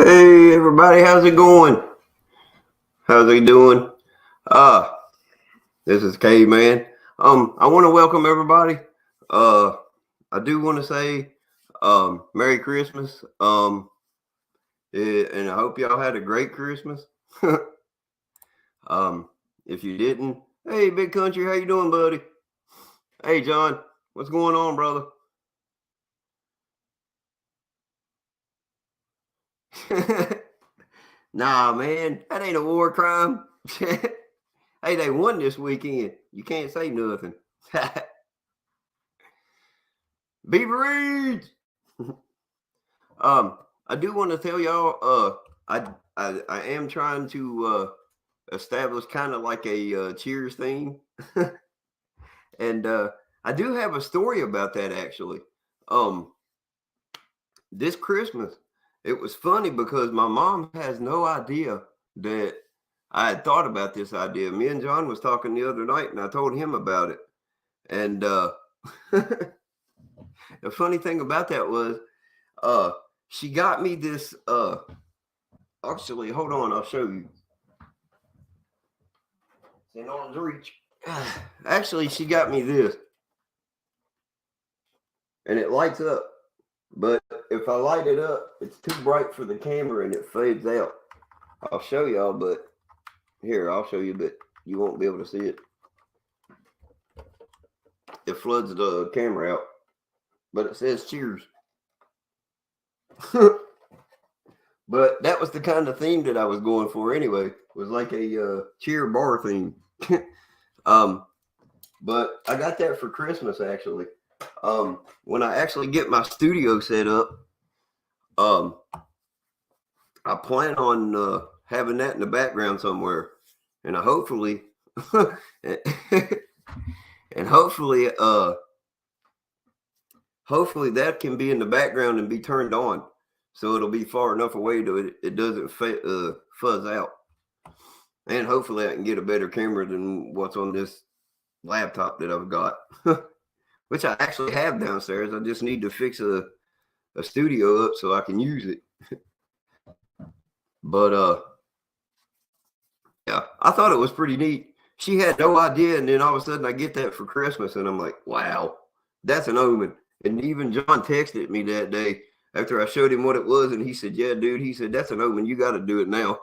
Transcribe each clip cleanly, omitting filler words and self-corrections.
Hey everybody, how's it going? How's it doing? Uh, this is Caveman. I want to welcome everybody. Uh, I do want to say Merry Christmas. And I hope y'all had a great Christmas. um, if you didn't, hey Big Country, how you doing, buddy? Hey John, what's going on, brother? Nah, man, that ain't a war crime. Hey, they won this weekend. You can't say nothing. Beaverage. I do want to tell y'all. I am trying to establish kind of like a Cheers theme, and I do have a story about that actually. Um, this Christmas, it was funny because my mom has no idea that I had thought about this idea. Me and John was talking the other night, and I told him about it. And the funny thing about that was, uh, she got me this. Actually, hold on, I'll show you. It's in arm's reach. Actually, she got me this, and it lights up. But if I light it up, it's too bright for the camera, and it fades out. I'll show y'all, but here I'll show you, but you won't be able to see it. It floods the camera out, but it says Cheers. But that was the kind of theme that I was going for anyway. It was like a cheer bar theme. But I got that for Christmas actually. When I actually get my studio set up, I plan on having that in the background somewhere, and I hopefully, and hopefully that can be in the background and be turned on, so it'll be far enough away to it doesn't fuzz out, and hopefully I can get a better camera than what's on this laptop that I've got, which I actually have downstairs. I just need to fix a studio up so I can use it. But yeah, I thought it was pretty neat. She had no idea, and then all of a sudden I get that for Christmas, and I'm like, wow, that's an omen. And even John texted me that day after I showed him what it was, and he said, yeah, dude, he said, that's an omen. You got to do it now.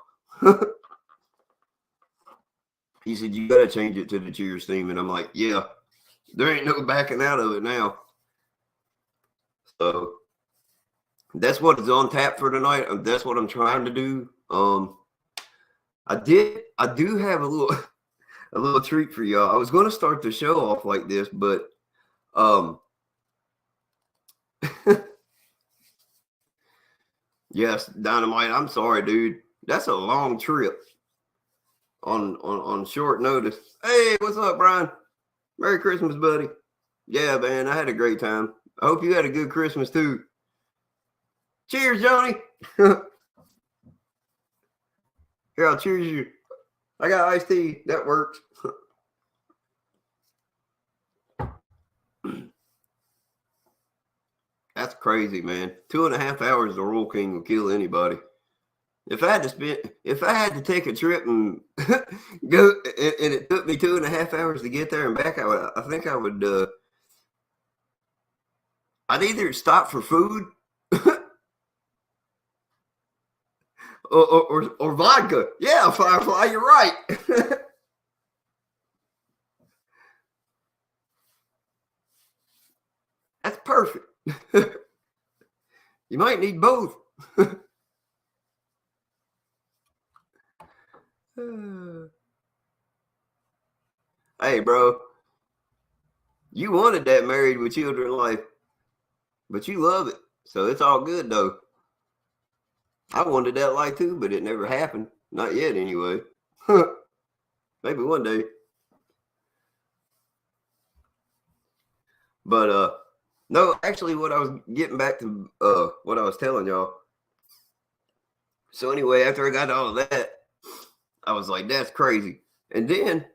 He said, you got to change it to the Cheers theme. And I'm like, yeah, there ain't no backing out of it now. So that's what is on tap for tonight. That's what I'm trying to do. I do have a little treat for y'all. I was going to start the show off like this, but yes, Dynamite, I'm sorry, dude. That's a long trip on short notice. Hey, what's up, Brian? Merry Christmas, buddy. Yeah, man, I had a great time. I hope you had a good Christmas too. Cheers, Johnny. Here, I'll cheers you. I got iced tea. That works. That's crazy, man. 2.5 hours, the Royal King will kill anybody. If I had to take a trip and go, and it took me 2.5 hours to get there and back, I think I would. I'd either stop for food or vodka. Yeah, Firefly, you're right. That's perfect. You might need both. Hey, bro, you wanted that Married with Children life, but you love it, so it's all good though. I wanted that life too, but it never happened. Not yet, anyway. Maybe one day. But no, actually, what I was getting back to, what I was telling y'all. So anyway, after I got all of that, I was like, that's crazy. And then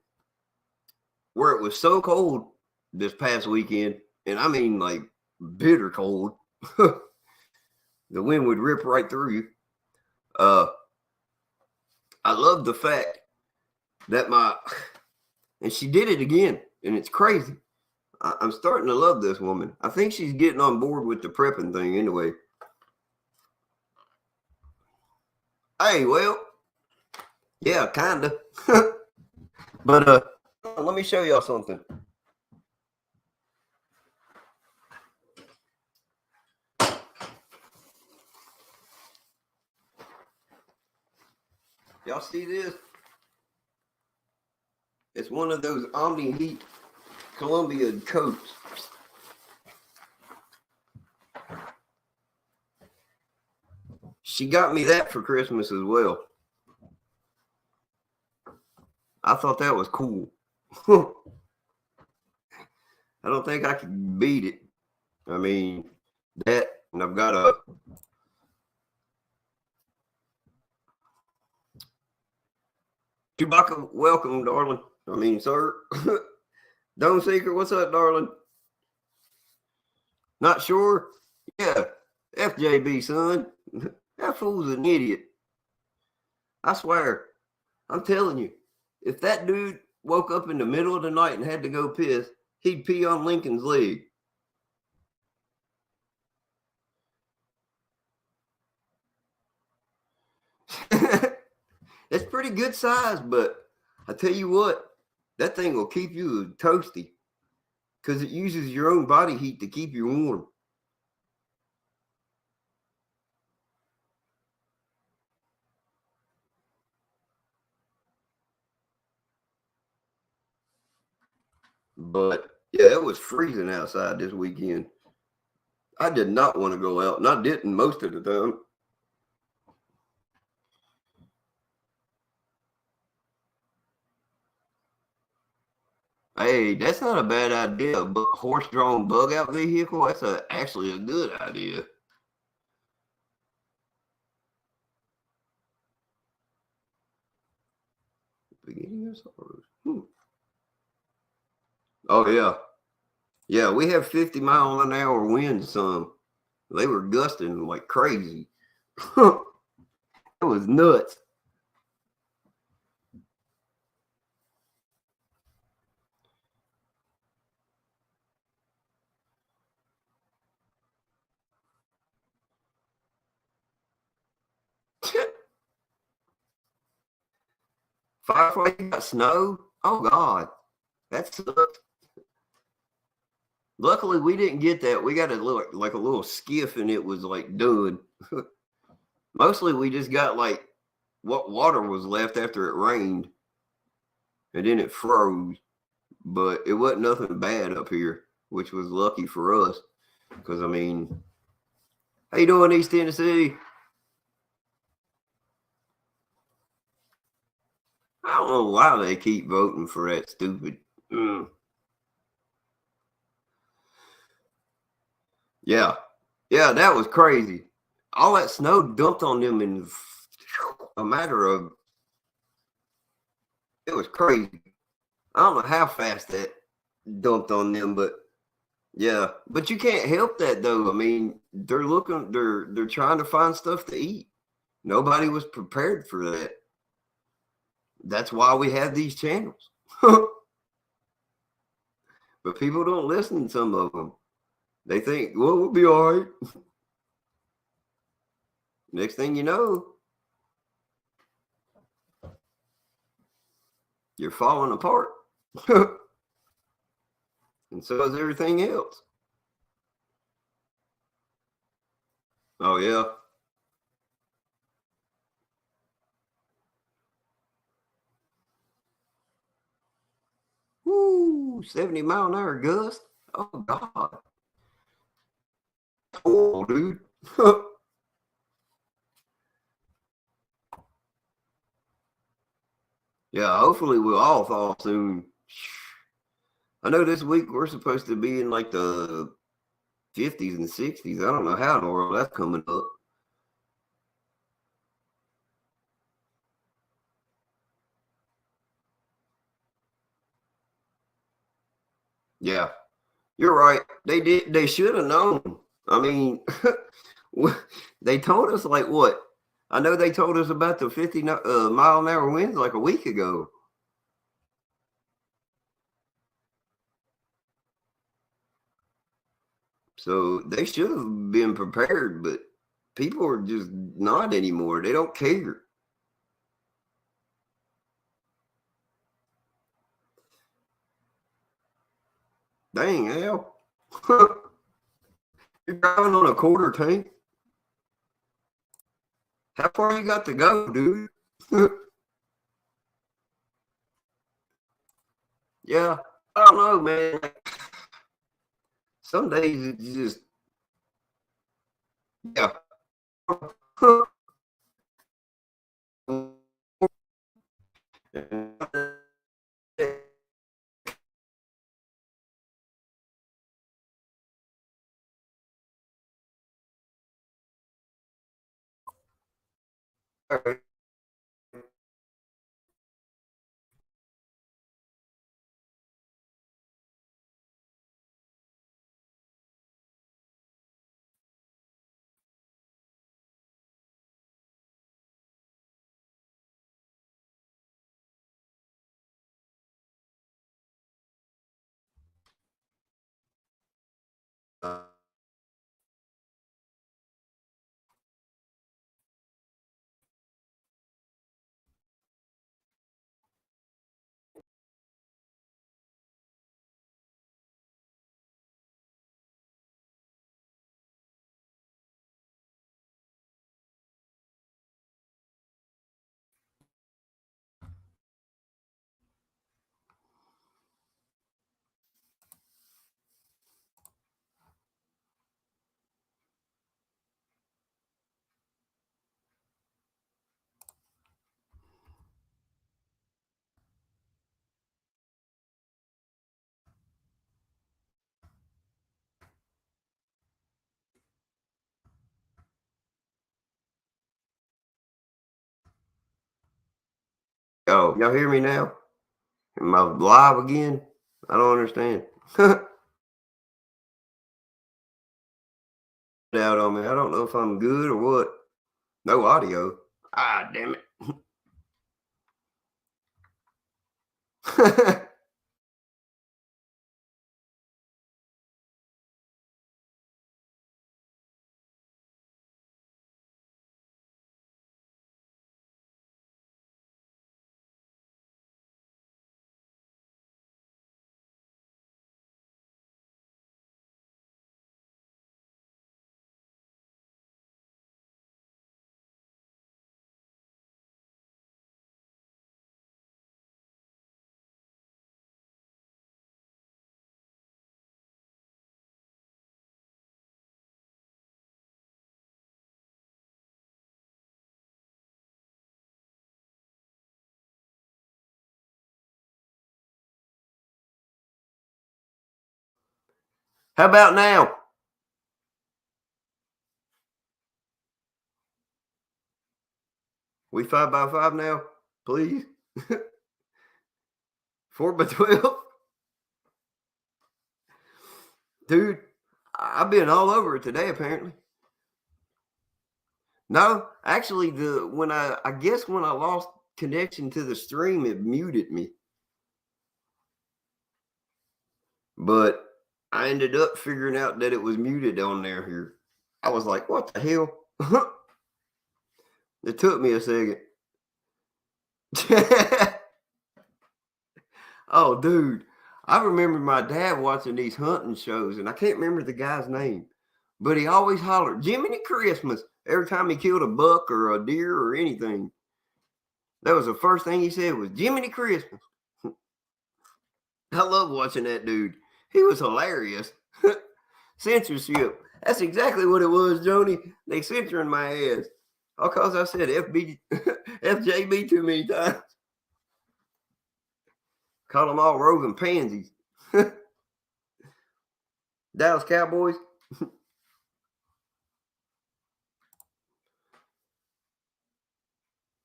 where it was so cold this past weekend, and I mean like bitter cold, the wind would rip right through you. Uh, I love the fact that and she did it again, and it's crazy. I'm starting to love this woman. I think she's getting on board with the prepping thing anyway. Hey, well, yeah, kinda. But let me show y'all something. Y'all see this? It's one of those Omni Heat Columbia coats. She got me that for Christmas as well. I thought that was cool. I don't think I could beat it. I mean, that, and I've got a Chewbacca, welcome, darling. I mean, sir. Dome Seeker, what's up, darling? Not sure? Yeah, FJB, son. That fool's an idiot. I swear. I'm telling you, if that dude woke up in the middle of the night and had to go piss, he'd pee on Lincoln's leg. It's pretty good size, but I tell you what, that thing will keep you toasty because it uses your own body heat to keep you warm. But yeah, it was freezing outside this weekend. I did not want to go out, and I didn't most of the time. Hey, that's not a bad idea, but horse-drawn bug-out vehicle, that's actually a good idea. Beginning of sorrows. Oh, yeah. Yeah, we have 50-mile-an-hour winds some. They were gusting like crazy. It was nuts. Firefly got snow? Oh, God. That sucks. Luckily, we didn't get that. We got a little skiff, and it was like done. Mostly, we just got like what water was left after it rained, and then it froze. But it wasn't nothing bad up here, which was lucky for us. Because I mean, how you doing, East Tennessee? I don't know why they keep voting for that stupid. Yeah, yeah, that was crazy. All that snow dumped on them in a matter of. It was crazy. I don't know how fast that dumped on them, but yeah. But you can't help that though. I mean, they're trying to find stuff to eat. Nobody was prepared for that. That's why we have these channels. But people don't listen to some of them. They think, well, we'll be all right. Next thing you know, you're falling apart. And so is everything else. Oh, yeah. Woo, 70-mile-an-hour gust. Oh, God. Oh, dude. Yeah, hopefully we'll all fall soon. I know this week we're supposed to be in like the 50s and 60s. I don't know how in the world that's coming up. Yeah, you're right. They should have known. I mean, they told us like what? I know they told us about the 50 mile an hour winds like a week ago. So they should have been prepared, but people are just not anymore. They don't care. Dang, Al. You're driving on a quarter tank? How far you got to go, dude? Yeah, I don't know, man. Like, some days it's just, yeah. Oh, y'all hear me now? Am I live again? I don't understand. Out on me. I don't know if I'm good or what. No audio. Ah, damn it. How about now? We 5 by 5 now, please. 4 by 12, dude. I've been all over it today. Apparently, no. Actually, the when I guess when I lost connection to the stream, it muted me. But I ended up figuring out that it was muted on there. Here, I was like, "What the hell?" It took me a second. Oh, dude. I remember my dad watching these hunting shows, and I can't remember the guy's name, but he always hollered, Jiminy Christmas, every time he killed a buck or a deer or anything. That was the first thing he said was Jiminy Christmas. I love watching that dude. He was hilarious. Censorship. That's exactly what it was, Joni. They censoring my ass. All because I said FJB too many times. Call them all roving pansies. Dallas Cowboys.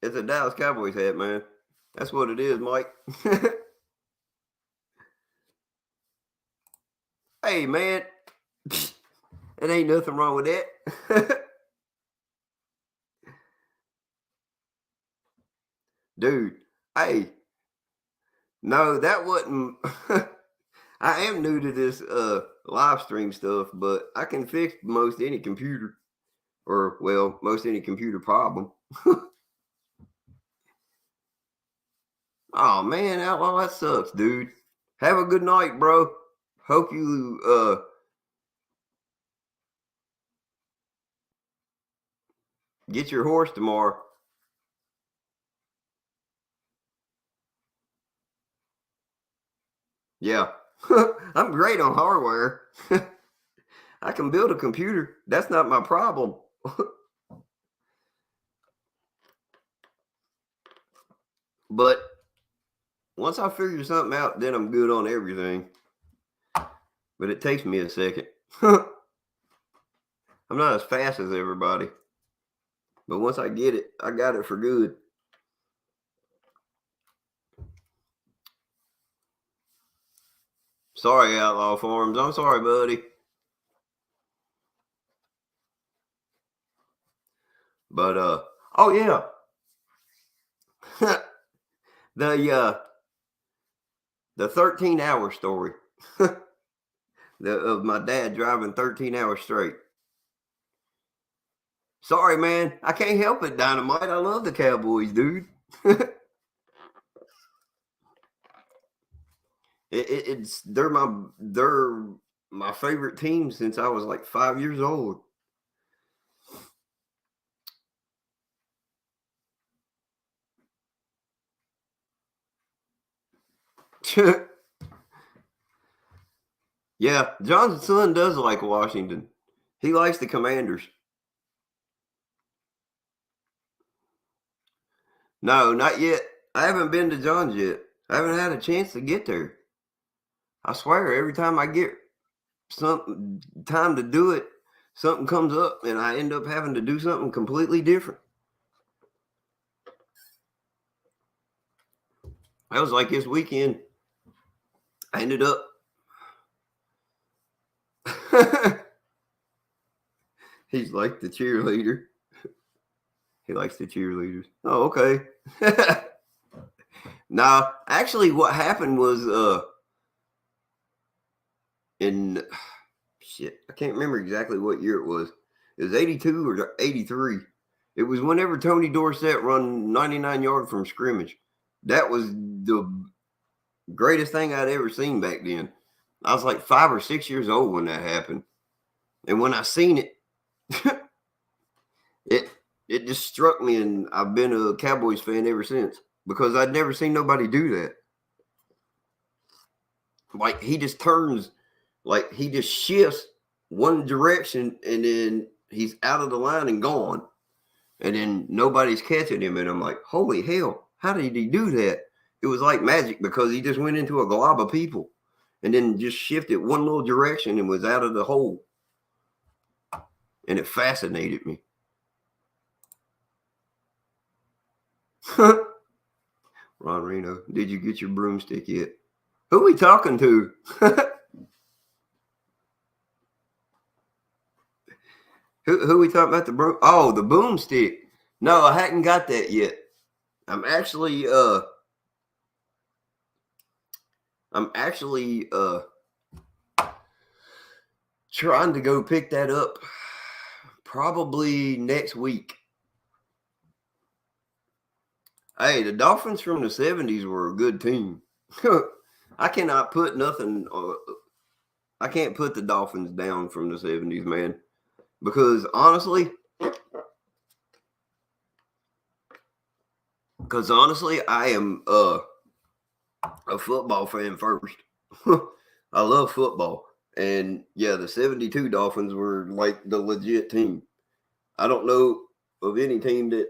It's a Dallas Cowboys hat, man. That's what it is, Mike. Hey, man. It ain't nothing wrong with that. Dude, hey, no, that wasn't. I am new to this live stream stuff, but I can fix most any computer, or well, most any computer problem. Oh man, Outlaw, that sucks, dude. Have a good night, bro. Hope you get your horse tomorrow. Yeah. I'm great on hardware. I can build a computer. That's not my problem. But once I figure something out, then I'm good on everything. But it takes me a second. I'm not as fast as everybody. But once I get it, I got it for good. Sorry, Outlaw Farms. I'm sorry, buddy. But oh yeah. the uh the 13-hour story. Of my dad driving 13 hours straight. Sorry, man. I can't help it, Dynamite. I love the Cowboys, dude. It's they're my favorite team since I was like 5 years old. Yeah, John's son does like Washington. He likes the Commanders. No, not yet. I haven't been to John's yet. I haven't had a chance to get there. I swear, every time I get some time to do it, something comes up and I end up having to do something completely different. I was like this weekend. I ended up. He's like the cheerleader. He likes the cheerleaders. Oh, okay. Now, actually, what happened was in shit, I can't remember exactly what year it was. It was 82 or 83. It was whenever Tony Dorsett run 99 yards from scrimmage. That was the greatest thing I'd ever seen back then. I was like 5 or 6 years old when that happened. And when I seen it, it it just struck me, and I've been a Cowboys fan ever since because I'd never seen nobody do that. Like he just turns, like he just shifts one direction, and then he's out of the line and gone, and then nobody's catching him. And I'm like, holy hell, how did he do that? It was like magic because he just went into a glob of people, and then just shifted one little direction and was out of the hole, and it fascinated me. Ron Reno, did you get your broomstick yet? Who are we talking to? Who we talking about the broom? Oh, the boomstick. No, I hadn't got that yet. I'm actually I'm actually trying to go pick that up probably next week. Hey, the Dolphins from the 70s were a good team. I cannot put nothing I can't put the Dolphins down from the 70s, man. Because honestly, I am a football fan first. I love football. And yeah, the 72 Dolphins were like the legit team. I don't know of any team that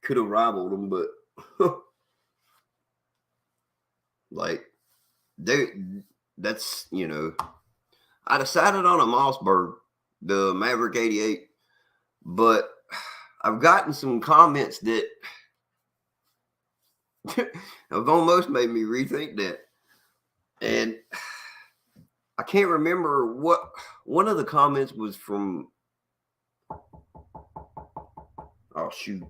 could have rivaled them, but like they that's I decided on a Mossberg, the Maverick 88, but I've gotten some comments that have almost made me rethink that. And I can't remember what one of the comments was from. Oh shoot.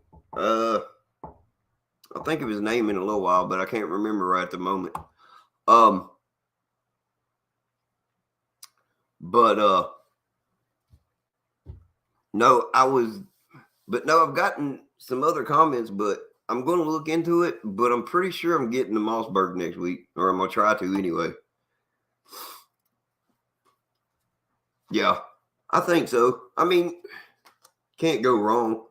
I'll think of his name in a little while, but I can't remember right at the moment. Um, but no, I've gotten some other comments, but I'm going to look into it. But I'm pretty sure I'm getting to Mossberg next week, or I'm gonna try to anyway. Yeah, I think so. I mean, can't go wrong.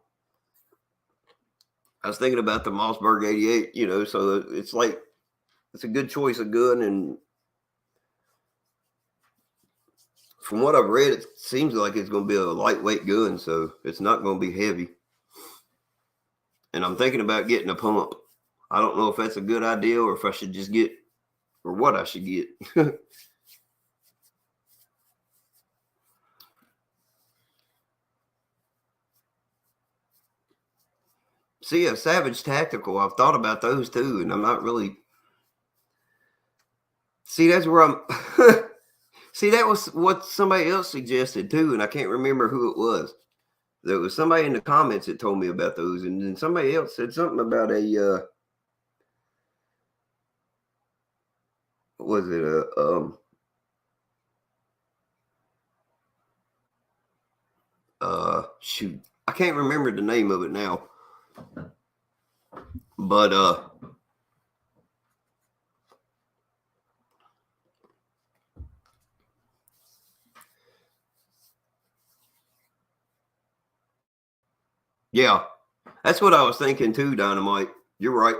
I was thinking about the Mossberg 88, so it's like it's a good choice of gun, and from what I've read, it seems like it's going to be a lightweight gun, so it's not going to be heavy. And I'm thinking about getting a pump. I don't know if that's a good idea or if I should just get, or what I should get. See, a Savage Tactical, I've thought about those too, and I'm not really. See, that's where I'm. See, that was what somebody else suggested too, and I can't remember who it was. There was somebody in the comments that told me about those, and then somebody else said something about a. What was it? Shoot, I can't remember the name of it now. But yeah, that's what I was thinking too, Dynamite. You're right.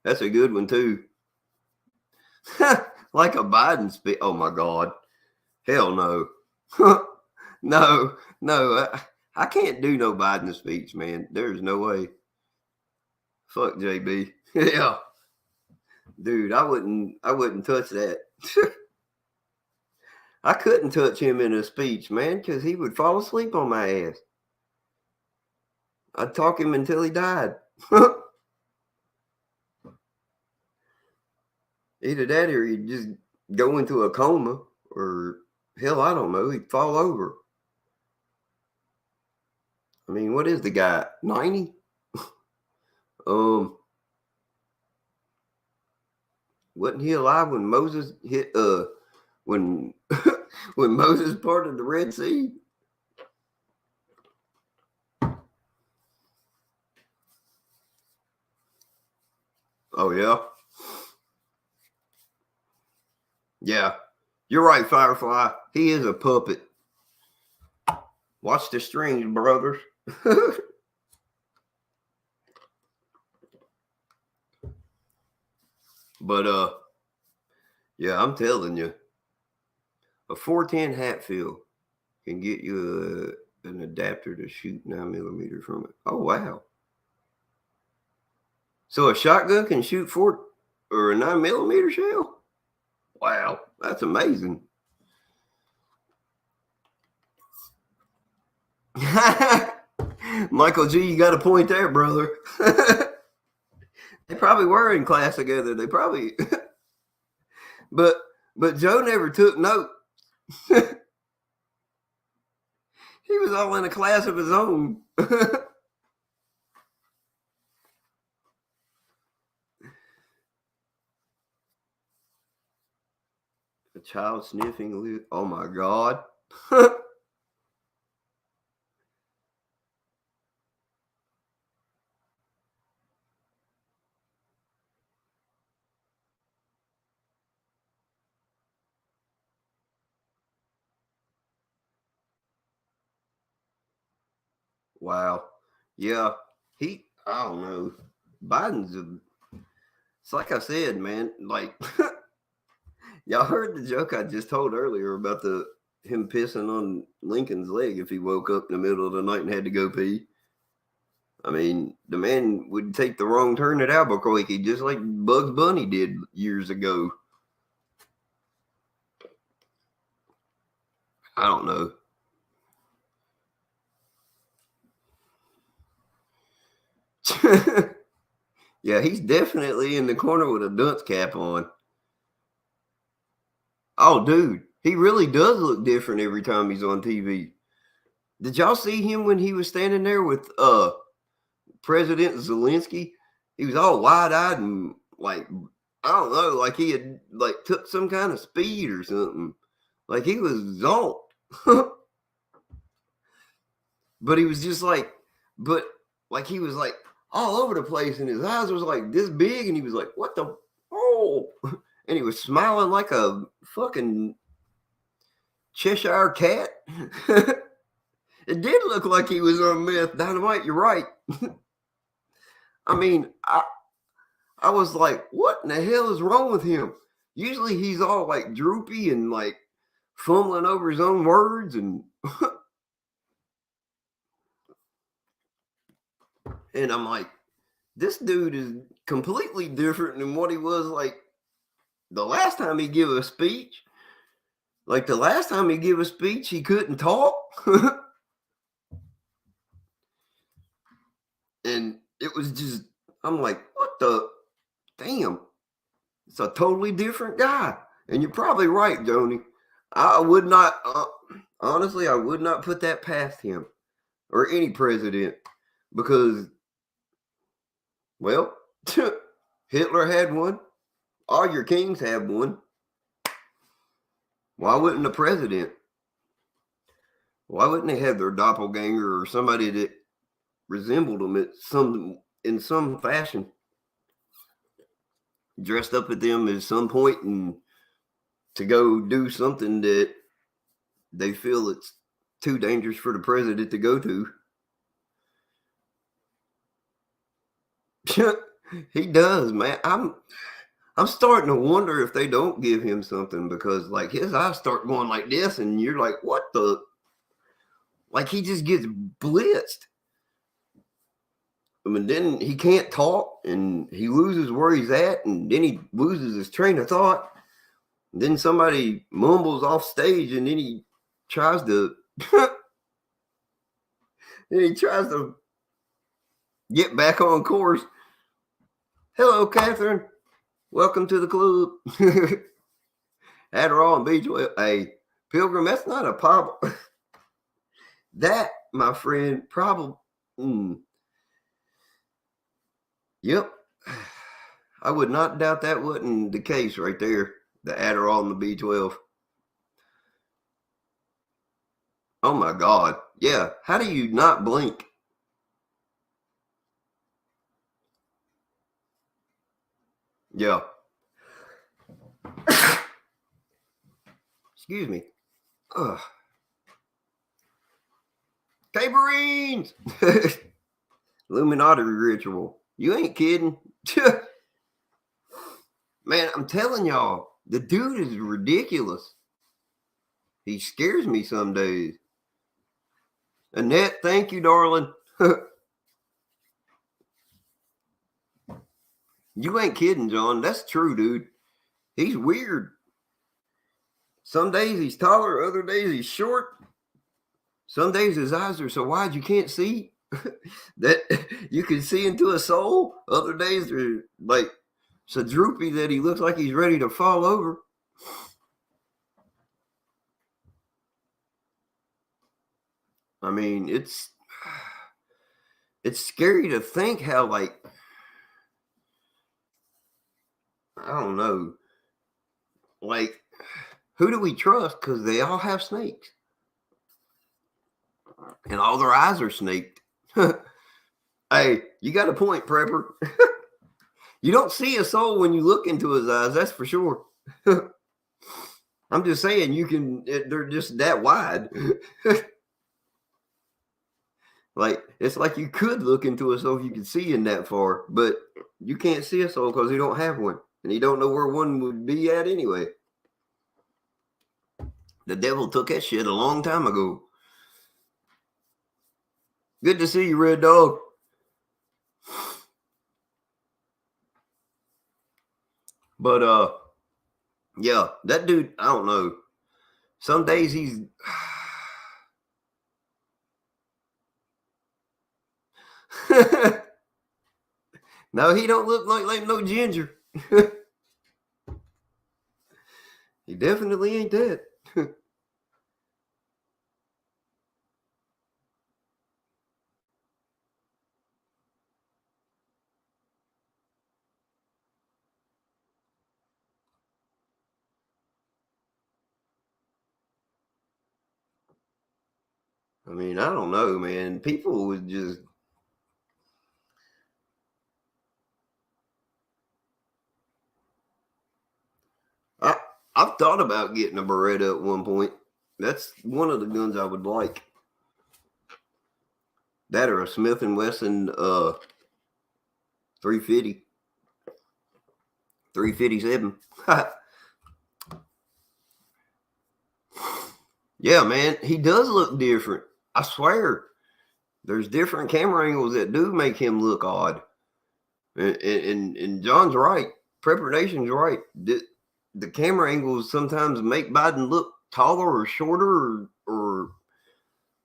That's a good one too. Like a Biden speech. Oh my God. Hell no. No, no. I can't do no Biden speech, man. There's no way. Fuck JB. Yeah. Dude, I wouldn't touch that. I couldn't touch him in a speech, man, because he would fall asleep on my ass. I'd talk him until he died. Either that or he'd just go into a coma, or hell, I don't know, he'd fall over. I mean, what is the guy? 90? Wasn't he alive when Moses hit when when Moses parted the Red Sea? Oh yeah. Yeah. You're right, Firefly. He is a puppet. Watch the strings, brothers. But yeah, I'm telling you, a 410 Hatfield can get you an adapter to shoot 9mm from it. Oh wow! So a shotgun can shoot four or a 9mm shell? Wow, that's amazing. Michael G, you got a point there, brother. They probably were in class together. They probably, but Joe never took note. He was all in a class of his own. A child sniffing. Oh my God. Wow. Yeah. I don't know. It's like I said, man, like, y'all heard the joke I just told earlier about him pissing on Lincoln's leg if he woke up in the middle of the night and had to go pee. I mean, the man would take the wrong turn at Albuquerque, just like Bugs Bunny did years ago. I don't know. Yeah, he's definitely in the corner with a dunce cap on. Oh, dude, he really does look different every time he's on TV. Did y'all see him when he was standing there with President Zelensky? he was all wide-eyed and like, I don't know, like he had like took some kind of speed or something. Like he was zonked. But he was just like, but like he was like all over the place, and his eyes was like this big, and he was like, "What the oh?" And he was smiling like a fucking Cheshire cat. It did look like he was on meth. Dynamite, you're right. I mean, I was like, what in the hell is wrong with him? Usually he's all like droopy and like fumbling over his own words, and and I'm like, this dude is completely different than what he was like the last time he gave a speech. Like the last time he gave a speech, he couldn't talk. And it was just, I'm like, what the damn? It's a totally different guy. And you're probably right, Joni. I would not, honestly, I would not put that past him or any president because, well, Hitler had one. All your kings have one. Why wouldn't the president? Why wouldn't they have their doppelganger or somebody that resembled them in some fashion, dressed up at them at some point and to go do something that they feel it's too dangerous for the president to go to? He does, man. I'm starting to wonder if they don't give him something because like his eyes start going like this, and you're like, what the? Like he just gets blitzed. I mean, then he can't talk and he loses where he's at, and then he loses his train of thought. Then somebody mumbles off stage, and then he tries to get back on course. Hello, Catherine. Welcome to the club. Adderall and B12. Hey, Pilgrim, that's not a problem. That, my friend, probably. Yep. I would not doubt that wasn't the case right there. The Adderall and the B12. Oh my God. Yeah. How do you not blink? Yeah. Excuse me. Ugh. Taborines. Illuminati ritual. You ain't kidding. Man, I'm telling y'all, the dude is ridiculous. He scares me some days. Annette, thank you, darling. You ain't kidding, John. That's true, dude. He's weird. Some days he's taller, other days he's short. Some days his eyes are so wide you can't see that you can see into a soul. Other days they're like so droopy that he looks like he's ready to fall over. I mean, it's scary to think how like I don't know, like who do we trust? Because they all have snakes, and all their eyes are snaked. Hey, you got a point, Prepper. You don't see a soul when you look into his eyes, that's for sure. I'm just saying you can. They're just that wide. Like it's like you could look into a soul if you could see in that far, but you can't see a soul because you don't have one, and you don't know where one would be at anyway. The devil took that shit a long time ago. Good to see you, Red Dog. But yeah, that dude, I don't know. Some days he's no, he don't look like no ginger. He definitely ain't that. I mean, I don't know, man. People would just. I I've thought about getting a Beretta at one point. That's one of the guns I would like. That or a Smith and Wesson 350, 357. Yeah, man, he does look different. I swear. There's different camera angles that do make him look odd. And John's right. Prepredation's right. The camera angles sometimes make Biden look taller or shorter, or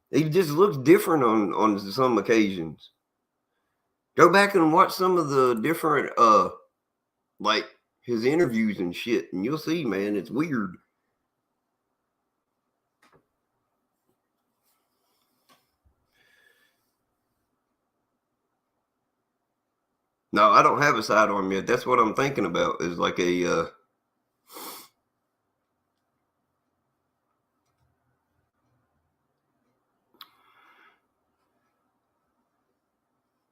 he just looks different on some occasions. Go back and watch some of the different like his interviews and shit, and you'll see, man, it's weird. No, I don't have a sidearm yet. That's what I'm thinking about. Is like a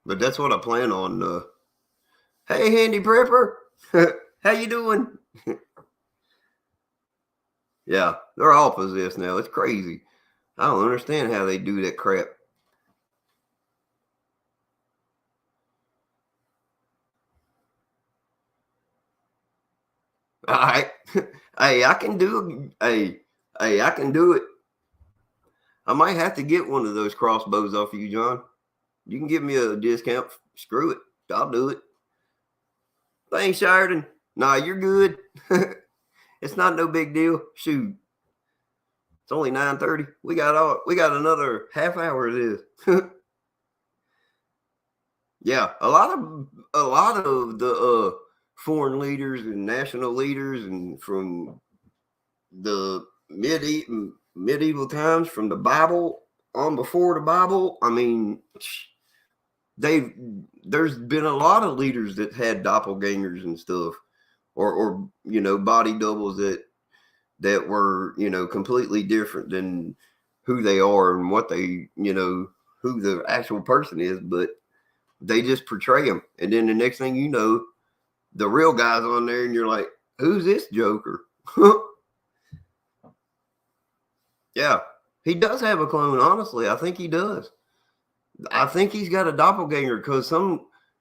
but that's what I plan on. Hey, Handy Prepper, how you doing? Yeah, they're all possessed now. It's crazy. I don't understand how they do that crap. All right, hey, I can do. Hey, I can do it. I might have to get one of those crossbows off of you, John. You can give me a discount. Screw it, I'll do it. Thanks, Sheridan. Nah, you're good. It's not no big deal. Shoot, it's only 9:30. We got another half hour of this. Yeah, a lot of the foreign leaders and national leaders, and from the medieval times, from the Bible on before the Bible. I mean, they've there's been a lot of leaders that had doppelgangers and stuff, or body doubles that were completely different than who they are and what they who the actual person is, but they just portray them, and then the next thing you know, the real guy's on there, and you're like, who's this Joker? Yeah, he does have a clone. Honestly, I think he does. I think he's got a doppelganger, because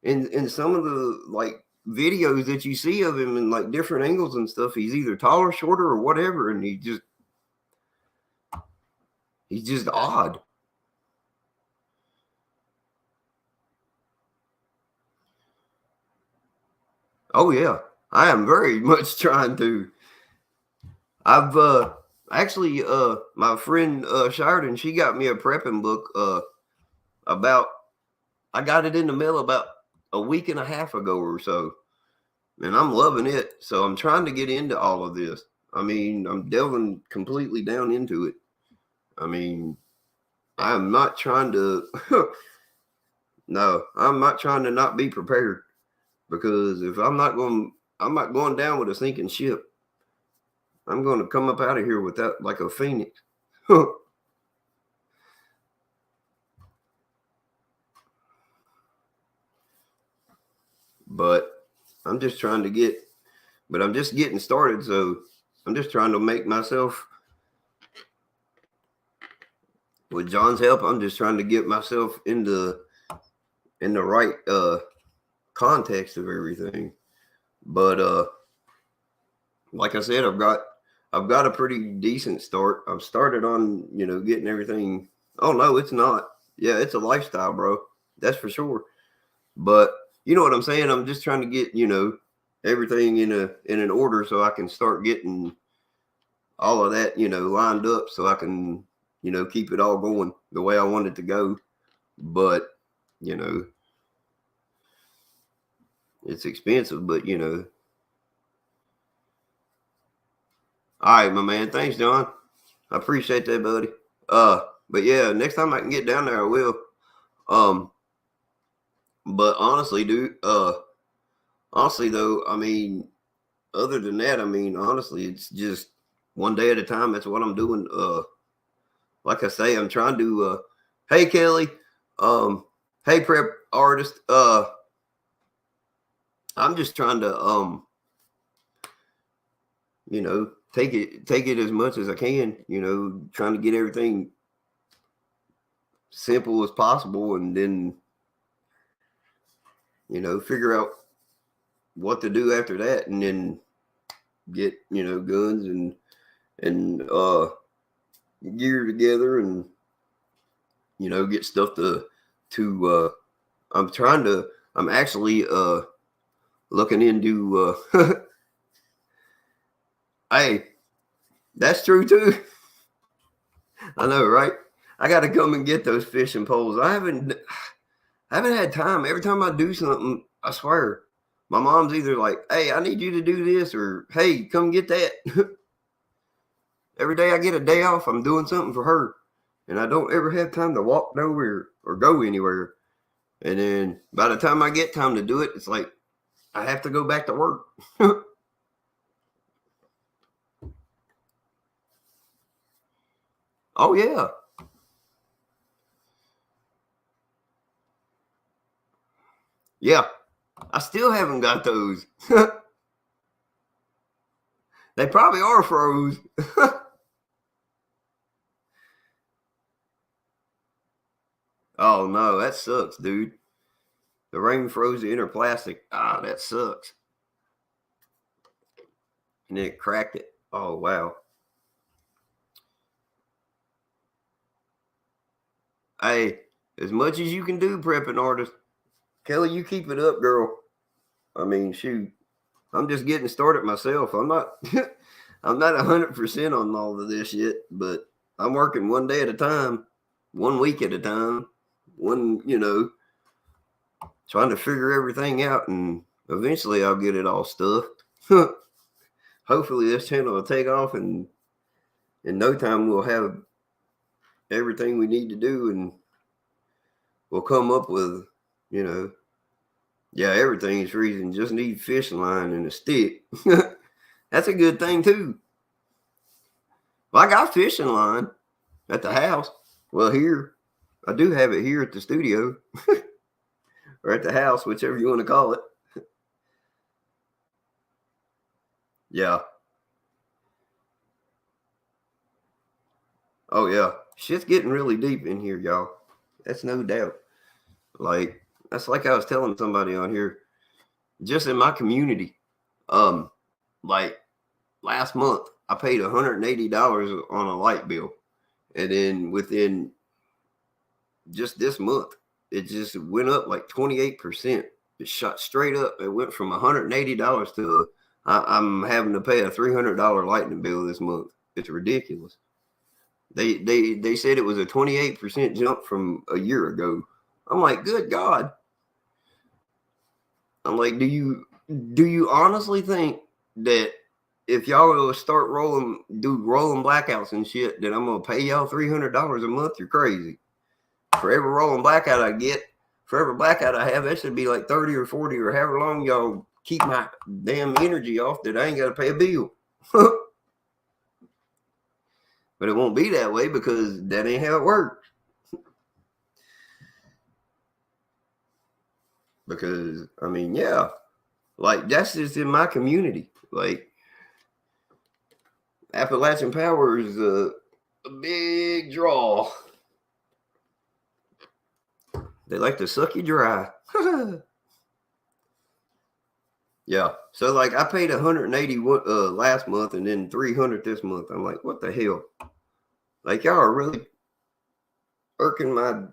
in some of the like videos that you see of him in like different angles and stuff, he's either taller, shorter, or whatever, and he's just odd. Oh yeah, I am very much trying to. I've actually my friend Sheridan, she got me a prepping book about I got it in the mail about a week and a half ago or so, and I'm loving it. So I'm trying to get into all of this. I mean, I'm delving completely down into it. I mean, I'm not trying to no, I'm not trying to not be prepared, because if I'm not going down with a sinking ship. I'm going to come up out of here with that like a phoenix. But I'm just trying to get, but I'm just getting started. So I'm just trying to make myself, with John's help, I'm just trying to get myself in the right context of everything. But like I said, I've got a pretty decent start. I've started on getting everything. Oh no, it's not. Yeah, it's a lifestyle, bro. That's for sure. But you know what I'm saying? I'm just trying to get everything in an order, so I can start getting all of that lined up, so I can keep it all going the way I want it to go. But you know it's expensive, but all right, my man. Thanks, John. I appreciate that, buddy. But yeah, next time I can get down there, I will. Um, but honestly, dude, honestly though, I mean, other than that, I mean, honestly, it's just one day at a time. That's what I'm doing. like I say, I'm trying to hey Kelly, hey prep artist, I'm just trying to take it as much as I can, trying to get everything simple as possible, and then figure out what to do after that, and then get guns and gear together, and get stuff to I'm actually looking into hey, that's true too. I know, right? I got to come and get those fishing poles. I haven't had time. Every time I do something, I swear, my mom's either like, "Hey, I need you to do this," or "Hey, come get that." Every day I get a day off, I'm doing something for her, and I don't ever have time to walk nowhere or go anywhere. And then by the time I get time to do it, it's like I have to go back to work. Oh yeah. Yeah. I still haven't got those. They probably are froze. Oh no, that sucks, dude. The rain froze the inner plastic. Ah, that sucks. And then it cracked it. Oh wow. Hey, as much as you can do, prepping artist. Kelly, you keep it up, girl. I mean, shoot. I'm just getting started myself. I'm not I'm not 100% on all of this yet, but I'm working one day at a time, 1 week at a time, trying to figure everything out, and eventually I'll get it all stuffed. Hopefully this channel will take off, and in no time we'll have everything we need to do, and we'll come up with, yeah, everything's freezing. Just need fishing line and a stick. That's a good thing too. Well, I got fishing line at the house. Well, here I do have it here at the studio or at the house, whichever you want to call it. Yeah. Oh yeah. Shit's getting really deep in here, y'all. That's no doubt. Like that's like I was telling somebody on here, just in my community. Like last month I paid $180 on a light bill. And then within just this month, it just went up like 28%. It shot straight up. It went from $180 to I'm having to pay a $300 lightning bill this month. It's ridiculous. They said it was a 28% jump from a year ago. I'm like, good God. I'm like, do you honestly think that if y'all will start rolling blackouts and shit, that I'm gonna pay y'all $300 a month? You're crazy. For every rolling blackout I get, for every blackout I have, that should be like 30 or 40 or however long y'all keep my damn energy off, that I ain't got to pay a bill. But it won't be that way because that ain't how it works. Because, I mean, yeah, like that's just in my community. Like Appalachian Power is a big draw. They like to suck you dry. Yeah. So like I paid 180 last month and then 300 this month. I'm like, what the hell? Like y'all are really irking my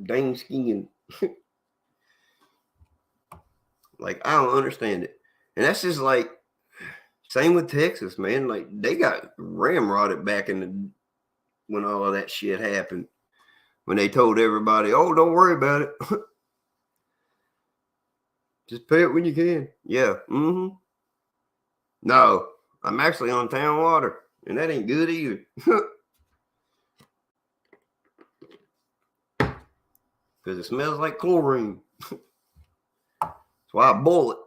dang skin. Like I don't understand it. And that's just like same with Texas, man. Like they got ramrodded back in the when all of that shit happened. When they told everybody, "Oh, don't worry about it. Just pay it when you can." Yeah. Mm-hmm. No, I'm actually on town water, and that ain't good either. Because it smells like chlorine. That's why I boil it.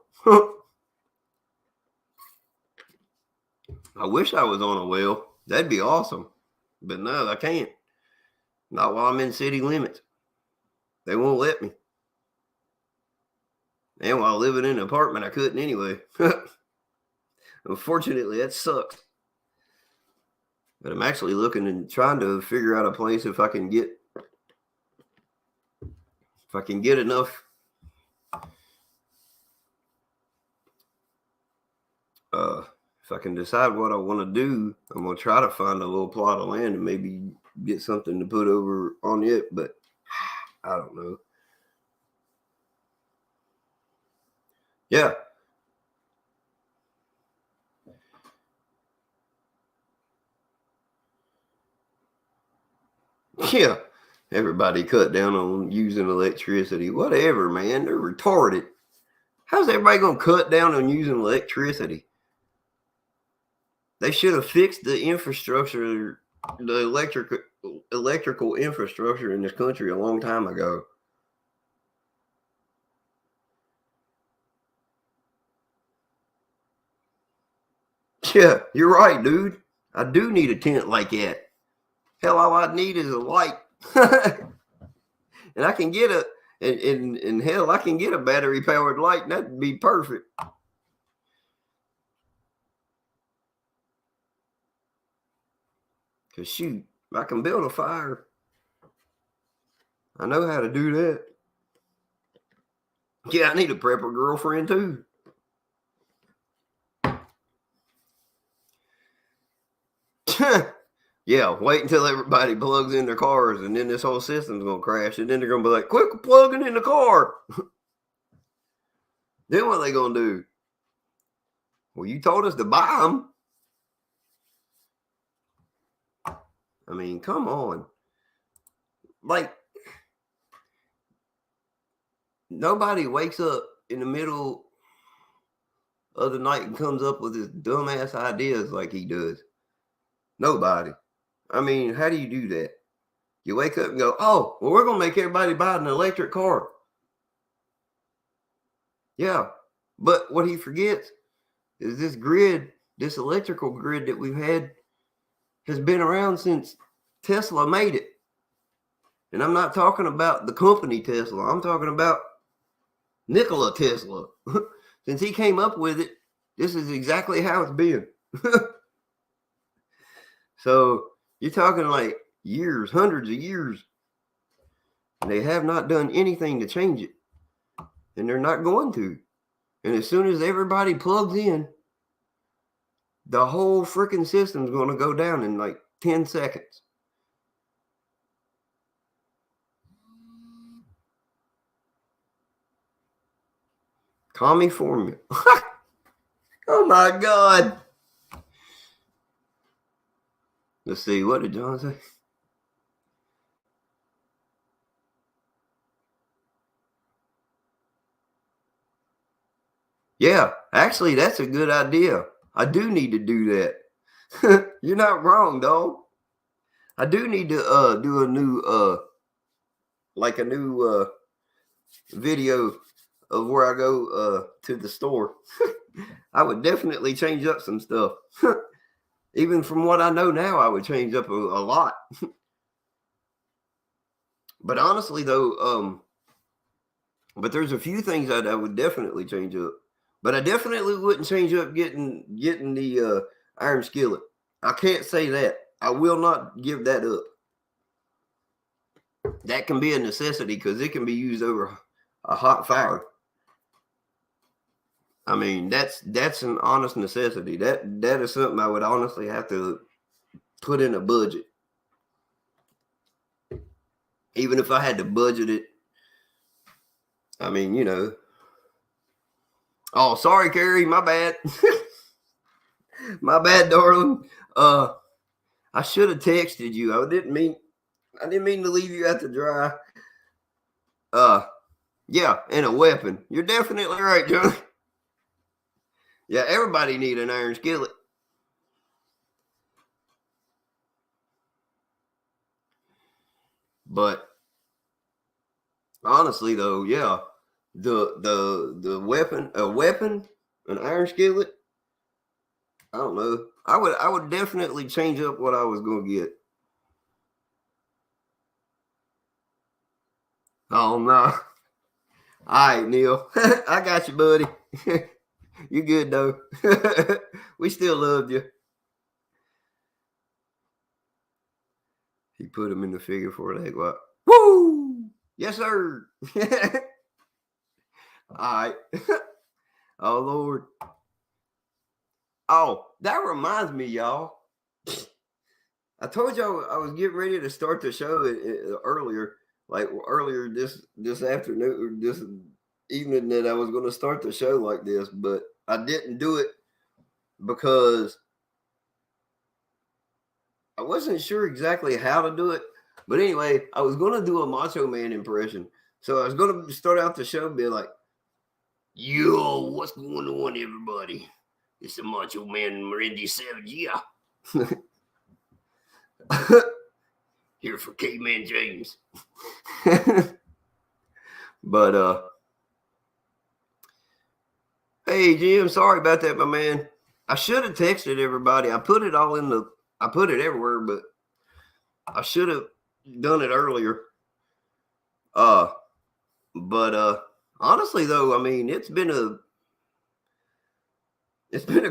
I wish I was on a well. That'd be awesome. But no, I can't. Not while I'm in city limits. They won't let me. And while living in an apartment, I couldn't anyway. Unfortunately, that sucks. But I'm actually looking and trying to figure out a place if I can get enough if I can decide what I want to do, I'm gonna try to find a little plot of land and maybe get something to put over on it, but I don't know. Yeah. Yeah. Everybody cut down on using electricity. Whatever, man. They're retarded. How's everybody gonna cut down on using electricity? They should have fixed the infrastructure, the electrical infrastructure in this country a long time ago. Yeah, you're right, dude. I do need a tent like that. Hell, all I need is a light. And I can get and hell, I can get a battery powered light, and that'd be perfect. Cause shoot, I can build a fire. I know how to do that. Yeah, I need a prepper girlfriend too. Yeah, wait until everybody plugs in their cars, and then this whole system's gonna crash, and then they're gonna be like, "Quit plugging in the car." Then what are they gonna do? Well, you told us to buy them. I mean, come on. Like, nobody wakes up in the middle of the night and comes up with his dumbass ideas like he does. Nobody. I mean, how do you do that? You wake up and go, "Oh, well, we're gonna make everybody buy an electric car." Yeah, but what he forgets is this electrical grid that we've had has been around since Tesla made it. And I'm not talking about the company Tesla. I'm talking about Nikola Tesla. Since he came up with it, this is exactly how it's been. So you're talking like years, hundreds of years. And they have not done anything to change it. And they're not going to. And as soon as everybody plugs in, the whole freaking system's going to go down in like 10 seconds. Tommy formula. Oh my God. Let's see. What did John say? Yeah, actually, that's a good idea. I do need to do that. You're not wrong, dog. I do need to do a new video of where I go to the store. I would definitely change up some stuff. Even from what I know now, I would change up a lot. But honestly, though, but there's a few things that I would definitely change up. But I definitely wouldn't change up getting the iron skillet. I can't say that. I will not give that up. That can be a necessity because it can be used over a hot fire. I mean, that's an honest necessity. That is something I would honestly have to put in a budget. Even if I had to budget it. I mean, you know. Oh, sorry, Carrie. My bad. My bad, darling. I should have texted you. I didn't mean to leave you out to dry. Yeah, and a weapon. You're definitely right, John. Yeah, everybody need an iron skillet. But honestly, though, yeah, the weapon, an iron skillet. I don't know. I would definitely change up what I was gonna get. Oh no. All right, Neil. I got you, buddy. You good though. We still loved you. He put him in the figure four leg walk. Woo! Yes, sir. All right. Oh Lord. Oh, that reminds me, y'all. I told y'all I was getting ready to start the show earlier, like earlier this afternoon or this evening that I was going to start the show like this, but I didn't do it because I wasn't sure exactly how to do it. But anyway, I was going to do a Macho Man impression, so I was going to start out the show and be like, "Yo, what's going on, everybody? It's the Macho Man Randy Savage, yeah." Here for Caveman James. But hey Jim, sorry about that, my man. I should have texted everybody. I put it everywhere, but I should have done it earlier. Uh but honestly though, I mean it's been a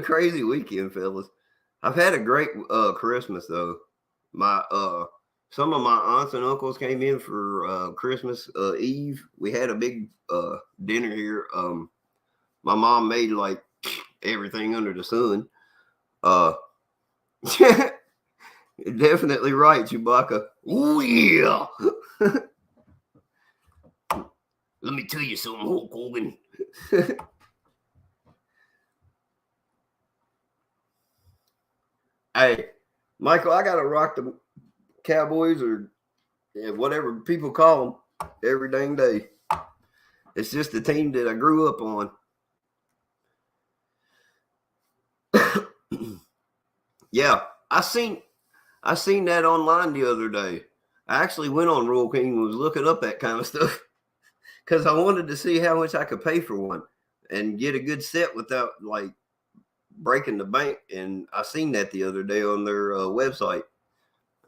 crazy weekend, fellas. I've had a great Christmas though. My some of my aunts and uncles came in for Christmas Eve. We had a big dinner here. My mom made like everything under the sun. Uh Definitely right, Chewbacca. Oh yeah. Let me tell you something, Hulk Hogan. Hey, Michael, I gotta rock the Cowboys or whatever people call them every dang day. It's just the team that I grew up on. Yeah, I seen that online the other day. I actually went on Royal King and was looking up that kind of stuff because I wanted to see how much I could pay for one and get a good set without like breaking the bank. And I seen that the other day on their website.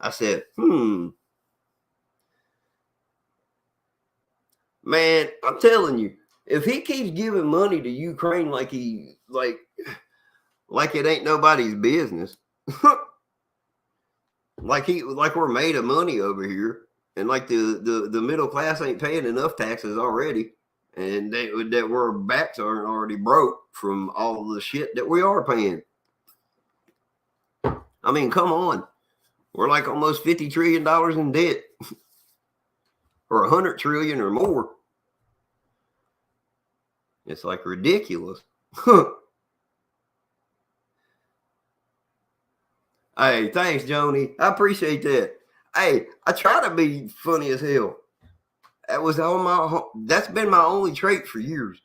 I said, man, I'm telling you, if he keeps giving money to Ukraine like it ain't nobody's business, like we're made of money over here, and like the middle class ain't paying enough taxes already, and that our backs aren't already broke from all the shit that we are paying. I mean, come on, we're like almost $50 trillion in debt, or 100 trillion or more. It's like ridiculous. Hey, thanks, Joni. I appreciate that. Hey, I try to be funny as hell. That's been my only trait for years.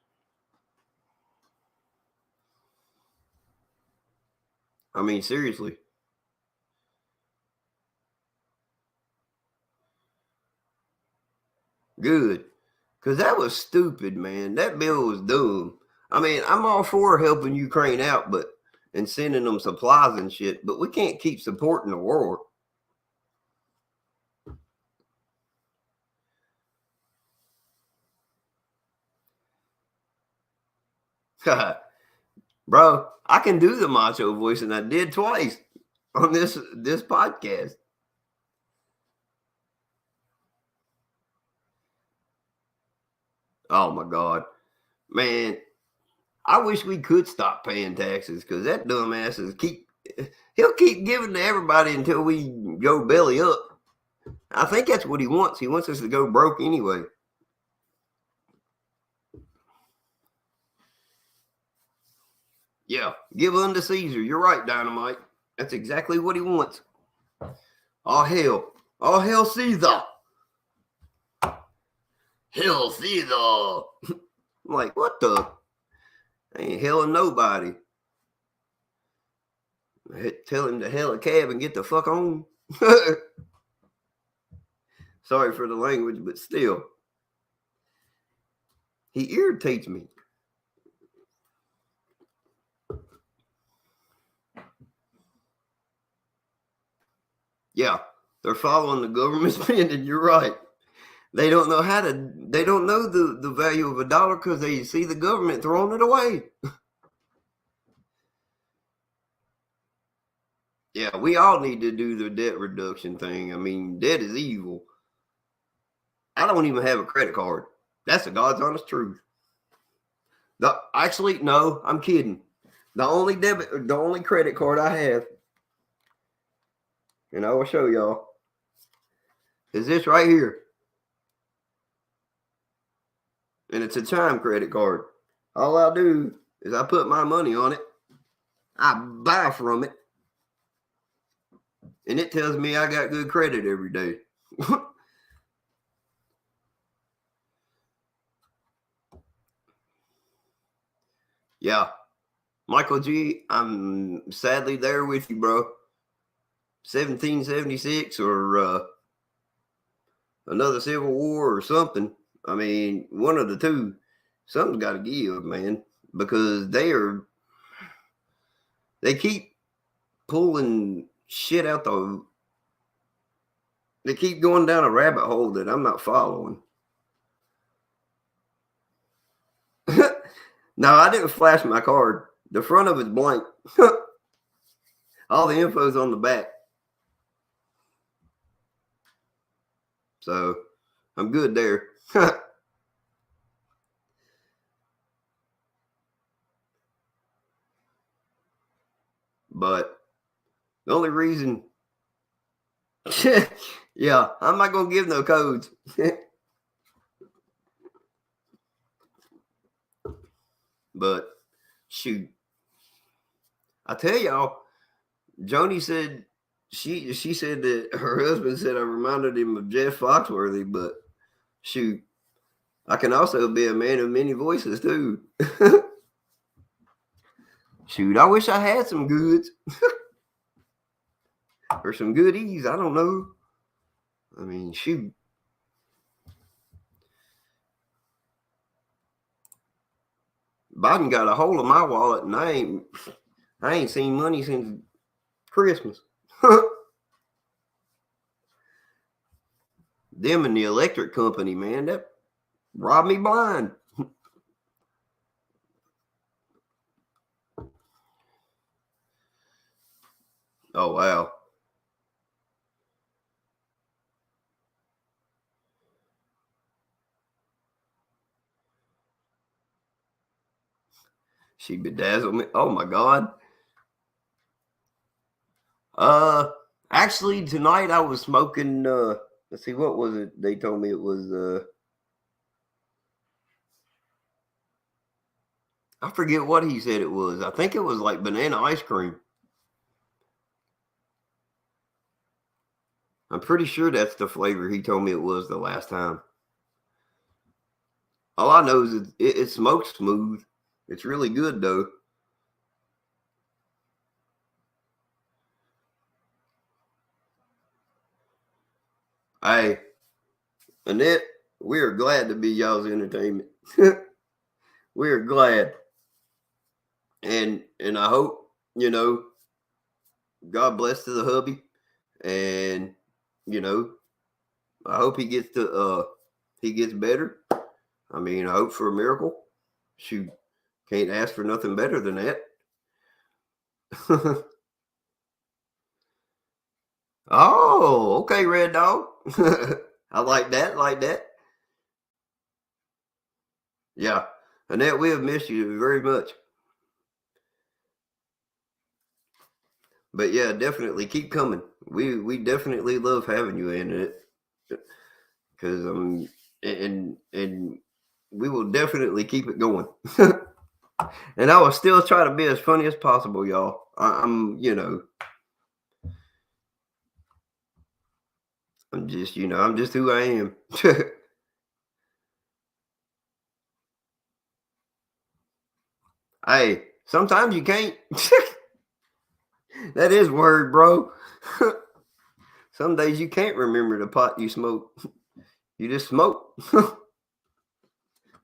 I mean, seriously. Good. Cause that was stupid, man. That bill was dumb. I mean, I'm all for helping Ukraine out, but and sending them supplies and shit, but we can't keep supporting the war. Bro, I can do the macho voice, and I did twice on this podcast. Oh my god, man! I wish we could stop paying taxes because that dumbass he'll keep giving to everybody until we go belly up. I think that's what he wants. He wants us to go broke anyway. Yeah, give unto Caesar. You're right, Dynamite. That's exactly what he wants. All hell. All hell Caesar. Hell Caesar. I'm like, what the? Ain't hell nobody. Tell him to hell a cab and get the fuck on. Sorry for the language, but still. He irritates me. Yeah, they're following the government spending. You're right. They don't know how to. They don't know the value of a dollar because they see the government throwing it away. Yeah, we all need to do the debt reduction thing. I mean, debt is evil. I don't even have a credit card. That's the God's honest truth. Actually, no, I'm kidding. The only credit card I have, and I will show y'all, is this right here, and it's a Chime credit card. All I do is I put my money on it, I buy from it, and it tells me I got good credit every day. Yeah, Michael G, I'm sadly there with you, bro. 1776 or another Civil War or something. I mean, one of the two. Something's got to give, man, because they keep pulling shit out the. They keep going down a rabbit hole that I'm not following. No, I didn't flash my card. The front of it's blank. All the info's on the back. So I'm good there. But the only reason, yeah, I'm not going to give no codes. But shoot, I tell y'all, Joni said she said that her husband said I reminded him of Jeff Foxworthy, but shoot, I can also be a man of many voices too. Shoot, I wish I had some goods or some goodies. I don't know. I mean, shoot. Biden got a hold of my wallet, and I ain't seen money since Christmas. Them and the electric company, man, that robbed me blind. Oh wow. She bedazzled me. Oh my god. Uh, actually, tonight I was smoking. Let's see, what was it? They told me it was. I forget what he said it was. I think it was like banana ice cream. I'm pretty sure that's the flavor he told me it was the last time. All I know is it smokes smooth. It's really good though. Hey, Annette, we are glad to be y'all's entertainment. We are glad, and I hope God bless to the hubby, and you know I hope he gets better. I mean, I hope for a miracle. Shoot, can't ask for nothing better than that. Oh, okay, Red Dog. I like that. Like that. Yeah, Annette, we have missed you very much. But yeah, definitely keep coming. We definitely love having you in it because and we will definitely keep it going. And I will still try to be as funny as possible, y'all. I'm just who I am. Hey, sometimes you can't. That is word, bro. Some days you can't remember the pot you smoke. You just smoke.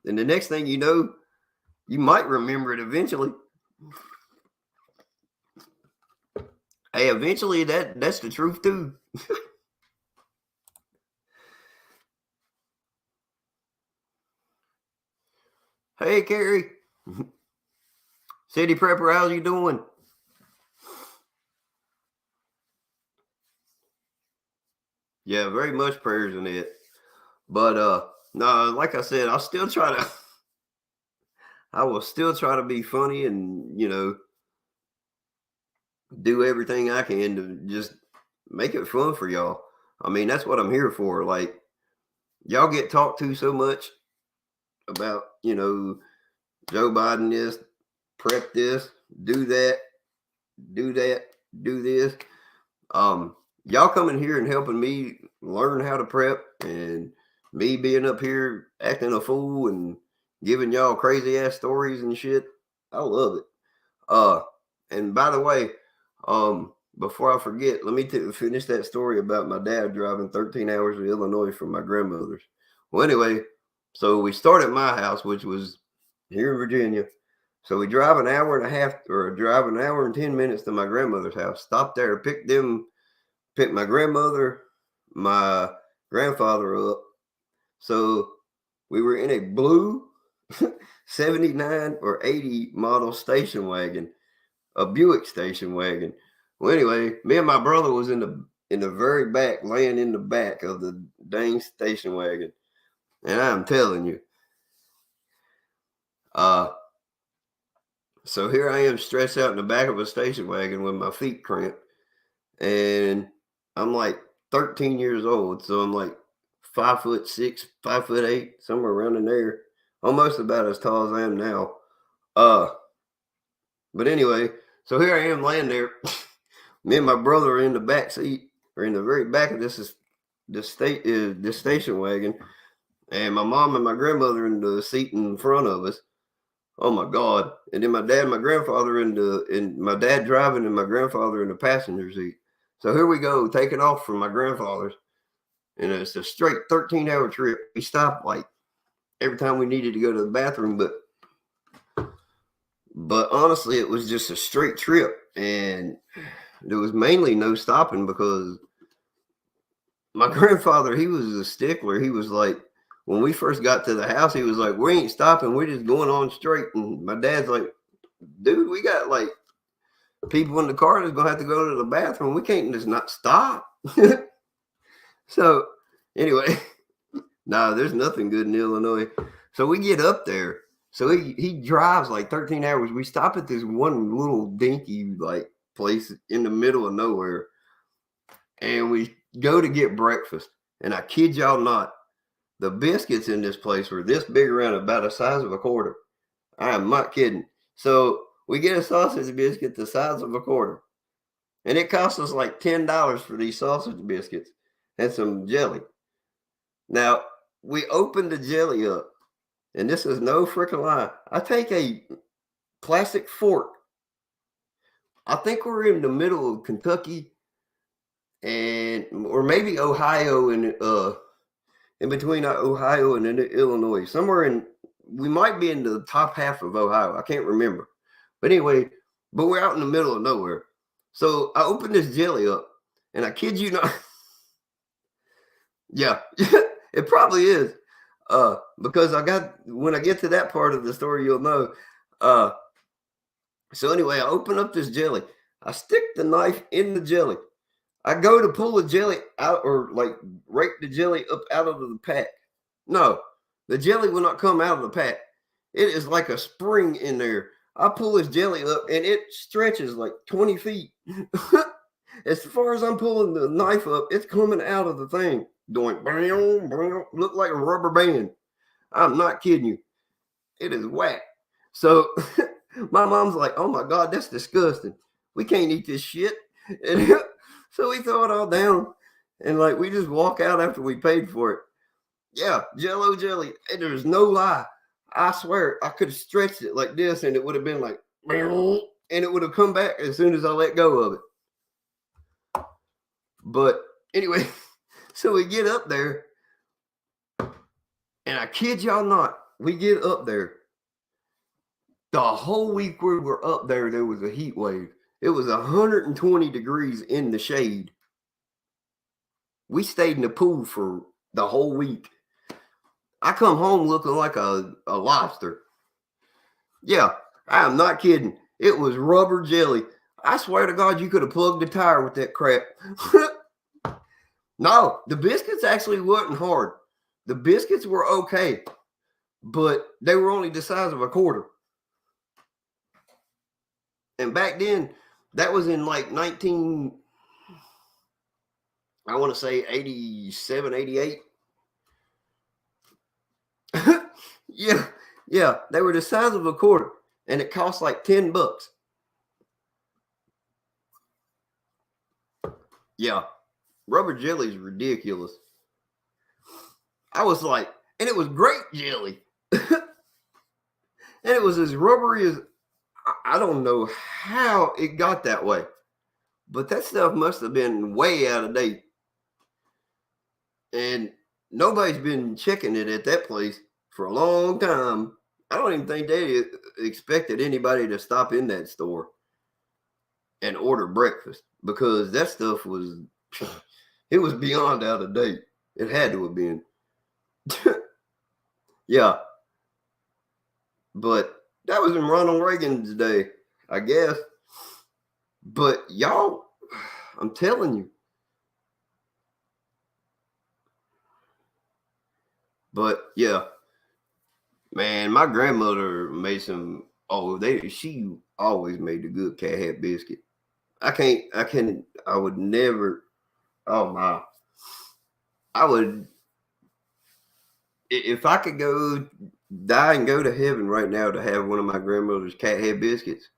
And the next thing you know, you might remember it eventually. Hey, eventually that's the truth too. Hey, Carrie. City Prepper, how's you doing? Yeah, very much prayers in it. But no, like I said, I will still try to be funny and do everything I can to just make it fun for y'all. I mean, that's what I'm here for. Like y'all get talked to so much about, Joe Biden this, prep this, do that, do that, do this. Y'all coming here and helping me learn how to prep, and me being up here acting a fool and giving y'all crazy ass stories and shit. I love it. Uh, and by the way, before I forget, let me finish that story about my dad driving 13 hours to Illinois from my grandmother's. Well, anyway, so we start at my house, which was here in Virginia. So we drive an hour and a half, or drive an hour and 10 minutes to my grandmother's house. Stop there, pick my grandmother, my grandfather up. So we were in a blue 79 or 80 model station wagon, a Buick station wagon. Well, anyway, me and my brother was in the very back, laying in the back of the dang station wagon. And I'm telling you, uh, so here I am stretched out in the back of a station wagon with my feet cramped. And I'm like 13 years old, so I'm like 5'6", 5'8", somewhere around in there, almost about as tall as I am now. Uh, but anyway, so here I am laying there. Me and my brother are in the back seat, or in the very back of this station wagon, and my mom and my grandmother in the seat in front of us. Oh my God! And then my dad and my grandfather and my dad driving and my grandfather in the passenger seat. So here we go, taking off from my grandfather's, and it's a straight 13-hour trip. We stopped like every time we needed to go to the bathroom, but honestly, it was just a straight trip, and there was mainly no stopping because my grandfather, he was a stickler. He was like, when we first got to the house, he was like, "We ain't stopping. We're just going on straight." And my dad's like, "Dude, we got like people in the car that's gonna have to go to the bathroom. We can't just not stop." So anyway, no, there's nothing good in Illinois. So we get up there. So he drives like 13 hours. We stop at this one little dinky like place in the middle of nowhere, and we go to get breakfast. And I kid y'all not, the biscuits in this place were this big around, about the size of a quarter. I am not kidding. So we get a sausage biscuit the size of a quarter. And it cost us like $10 for these sausage biscuits and some jelly. Now, we opened the jelly up, and this is no freaking lie. I take a plastic fork. I think we're in the middle of Kentucky and or maybe Ohio, and in between Ohio and Illinois. Somewhere in, we might be in the top half of Ohio. I can't remember. But anyway, but we're out in the middle of nowhere. So I opened this jelly up, and I kid you not, yeah, it probably is. Because when I get to that part of the story, you'll know. Uh, so anyway, I open up this jelly. I stick the knife in the jelly. I go to pull the jelly out, or like rake the jelly up out of the pack. No, the jelly will not come out of the pack. It is like a spring in there. I pull this jelly up, and it stretches like 20 feet. As far as I'm pulling the knife up, it's coming out of the thing, going bam, bam, look like a rubber band. I'm not kidding you. It is whack. So my mom's like, "Oh my God, that's disgusting. We can't eat this shit." And so we throw it all down, and like we just walk out after we paid for it. Yeah, Jello jelly. And there's no lie. I swear I could have stretched it like this, and it would have been like, and it would have come back as soon as I let go of it. But anyway, so we get up there, and I kid y'all not, we get up there. The whole week we were up there was a heat wave. It was 120 degrees in the shade. We stayed in the pool for the whole week. I come home looking like a lobster. Yeah, I am not kidding. It was rubber jelly. I swear to God, you could have plugged the tire with that crap. No, the biscuits actually wasn't hard. The biscuits were okay, but they were only the size of a quarter. And back then, that was in like 19, I want to say 87, 88. Yeah, yeah, they were the size of a quarter, and it cost like $10. Yeah, rubber jelly is ridiculous. I was like, and it was grape jelly, and it was as rubbery as I don't know how it got that way, but that stuff must have been way out of date, and nobody's been checking it at that place for a long time. I don't even think they expected anybody to stop in that store and order breakfast because that stuff was it was beyond out of date. It had to have been. Yeah, but that was in Ronald Reagan's day, I guess. But y'all, I'm telling you. But yeah, man, my grandmother made some. Oh, she always made a good cat head biscuit. I would never. Oh my, I would if I could go die and go to heaven right now to have one of my grandmother's cat head biscuits.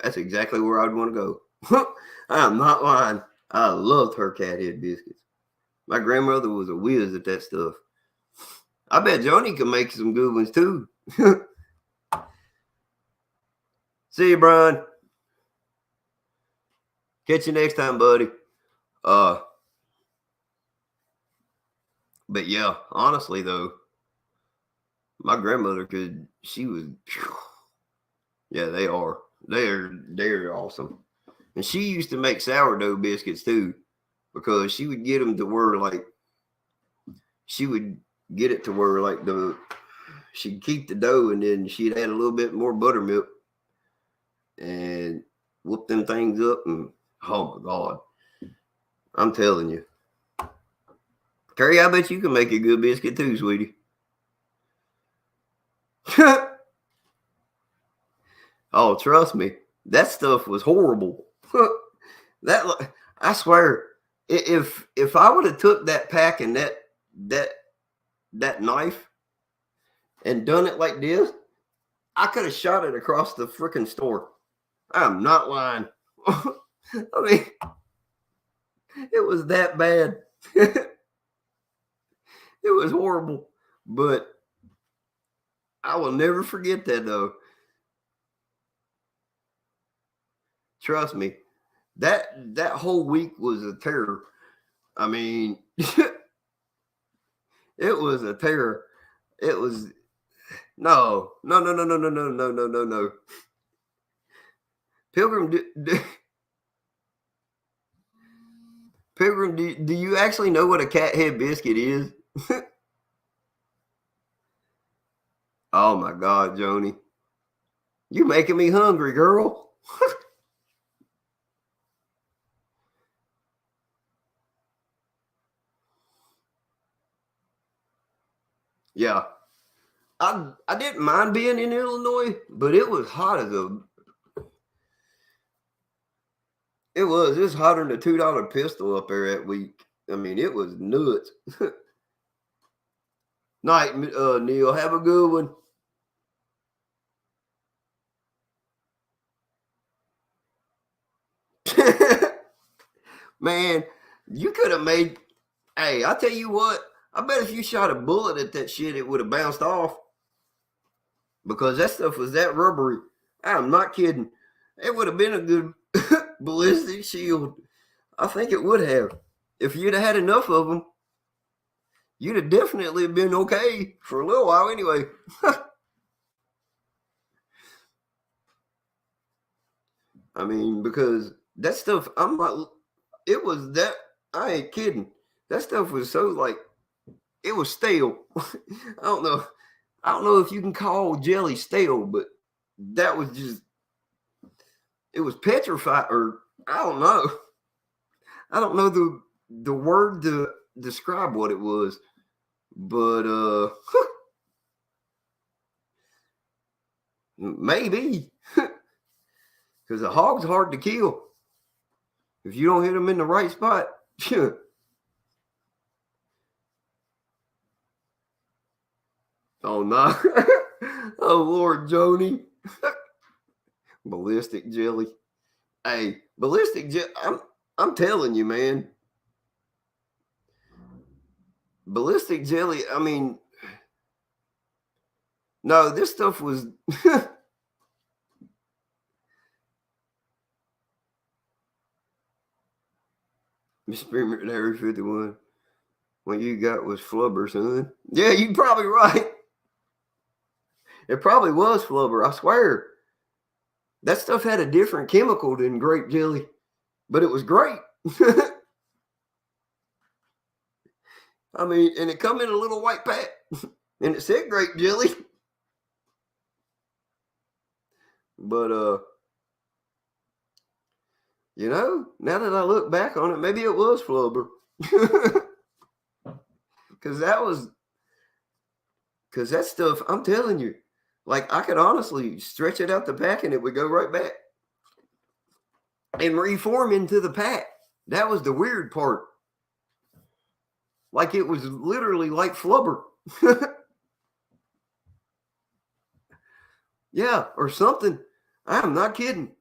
That's exactly where I'd want to go. I'm not lying. I loved her cat head biscuits. My grandmother was a whiz at that stuff. I bet Johnny can make some good ones too. See you, Brian. Catch you next time, buddy. Uh, but yeah, honestly though, my grandmother could. She was. Yeah, they are. They're awesome. And she used to make sourdough biscuits too, because she would get them to where like she would get it to where like she'd keep the dough and then she'd add a little bit more buttermilk and whoop them things up and oh my God. I'm telling you. Terry, I bet you can make a good biscuit too, sweetie. Oh, trust me. That stuff was horrible. That I swear, if I would have took that pack and that that knife and done it like this, I could have shot it across the freaking store. I'm not lying. I mean, it was that bad. It was horrible, but I will never forget that though. Trust me. That whole week was a terror. I mean, it was a terror. It was no. Pilgrim, Pilgrim, do you actually know what a cat head biscuit is? Oh my God, Joni, you making me hungry, girl. Yeah, I didn't mind being in Illinois, but it was hot as a. It was hotter than a $2 pistol up there that week. I mean, it was nuts. Night, Neil. Have a good one. Man, you could have made. Hey, I tell you what. I bet if you shot a bullet at that shit, it would have bounced off because that stuff was that rubbery. I'm not kidding. It would have been a good ballistic shield. I think it would have. If you'd have had enough of them, you'd have definitely been okay for a little while anyway. I mean, because that stuff, I'm not, it was that, I ain't kidding. That stuff was so like, it was stale. I don't know. I don't know if you can call jelly stale, but that was just, it was petrified, or I don't know. I don't know the word to describe what it was, but maybe because a hog's hard to kill if you don't hit them in the right spot. Oh no! Oh Lord, Joni, ballistic jelly. Hey, ballistic jelly. I'm telling you, man. Ballistic jelly. I mean, no, this stuff was. Experiment at Area 51. What you got was flubber, son. Yeah, you probably right. It probably was flubber. I swear. That stuff had a different chemical than grape jelly, but it was great. I mean, and it come in a little white pack, and it said grape jelly. But you know, now that I look back on it, maybe it was flubber. Because that stuff, I'm telling you, like I could honestly stretch it out the pack and it would go right back and reform into the pack. That was the weird part. Like it was literally like flubber. Yeah, or something. I'm not kidding.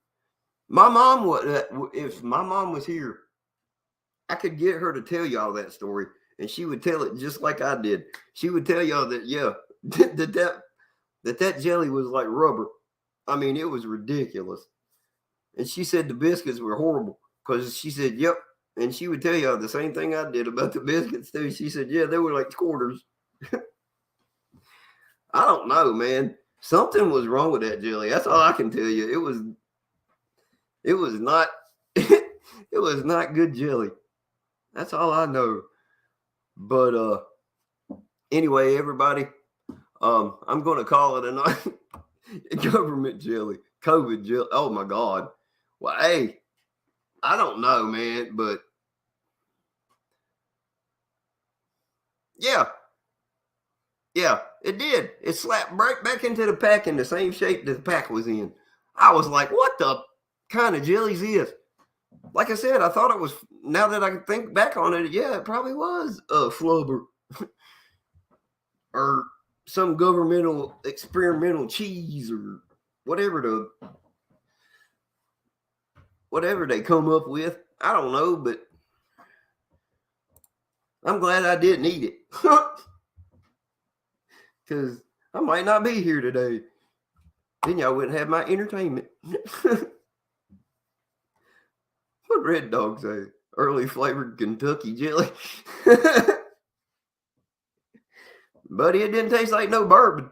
My mom would, if my mom was here, I could get her to tell y'all that story, and she would tell it just like I did. She would tell y'all that, yeah, that jelly was like rubber. I mean, it was ridiculous. And she said the biscuits were horrible because she said, yep. And she would tell y'all the same thing I did about the biscuits too. She said, yeah, they were like quarters. I don't know, man. Something was wrong with that jelly. That's all I can tell you. It was not it was not good jelly. That's all I know. But anyway, everybody, I'm gonna call it a night. Government jelly. COVID jelly. Oh my God. Well, hey, I don't know, man, but yeah, it did. It slapped right back into the pack in the same shape that the pack was in. I was like, what the kind of jelly's this? Like I said, I thought it was, now that I can think back on it, yeah, it probably was a flubber or some governmental experimental cheese or whatever they come up with. I don't know, but I'm glad I didn't eat it. Because I might not be here today. Then y'all wouldn't have my entertainment. What Red Dog say? Early flavored Kentucky jelly. Buddy, it didn't taste like no bourbon.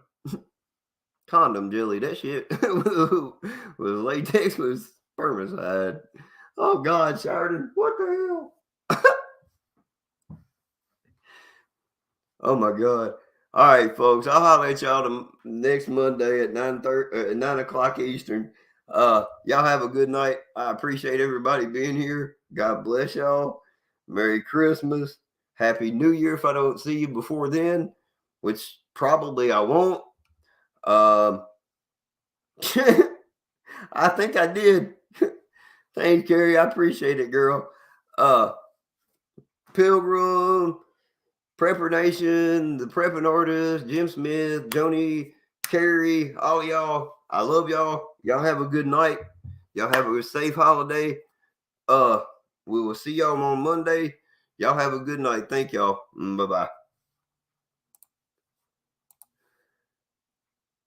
Condom jelly, that shit was latex with spermicide. Oh God, Sheridan, what the hell? Oh my God. All right, folks. I'll holler at y'all next Monday at 9 o'clock Eastern. Y'all have a good night. I appreciate everybody being here. God bless y'all. Merry Christmas. Happy New Year if I don't see you before then, which probably I won't. I think I did. Thanks, Carrie. I appreciate it, girl. Pilgrim, Prepper Nation, the Prepping Artist, Jim Smith, Joni, Carrie, all y'all. I love y'all. Y'all have a good night. Y'all have a safe holiday. We will see y'all on Monday. Y'all have a good night. Thank y'all. Bye-bye.